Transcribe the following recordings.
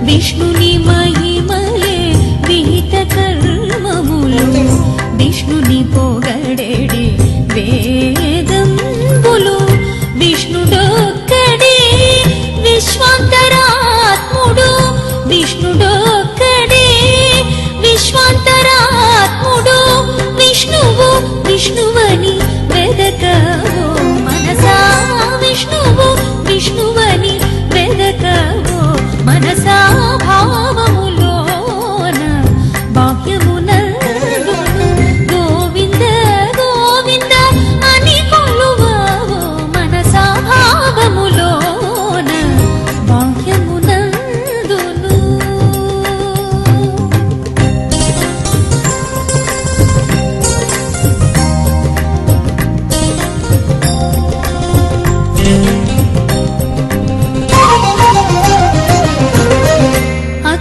విష్ణుని మహిమలే విహిత కర్మములు విష్ణుని పొగడెడి వేదంబులు విష్ణుడొక్కడే విశ్వాంతరాత్ముడు విష్ణుడొక్కడే విశ్వాంతరాత్ముడు విష్ణువు విష్ణువని వెదకవో మనసా విష్ణువు విష్ణువని వెదకవో మనసా భావములోన బాహ్యమునందు గోవింద గోవింద అని కొలువవో మనసా భావములోన బాహ్యమునందును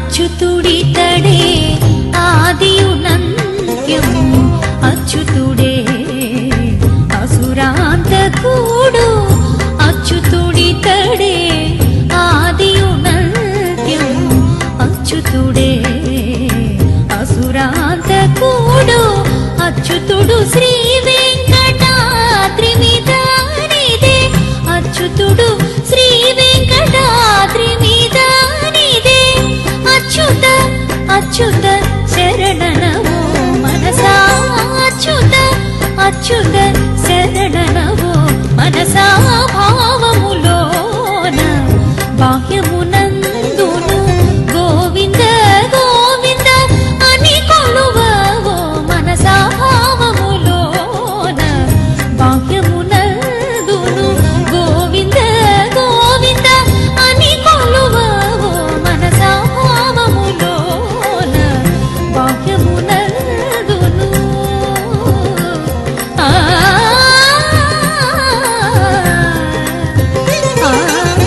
అచ్యుతుడితడే ఆదియునంత్యము అచ్యుతుడే అసురాంతకుడు అచ్యుతుడితడే ఆదియునంత్యము అచ్యుతుడే అసురాంతకుడు అచ్యుతుడు శ్రీ వెంకటాద్రి మీదనిదే అచ్యుతుడు శ్రీ వెంకటాద్రి మీదనిదే అచ్యుత అచ్యుత శరణనవో మనసా అచ్యుత అచ్యుత శరణనవో మనసా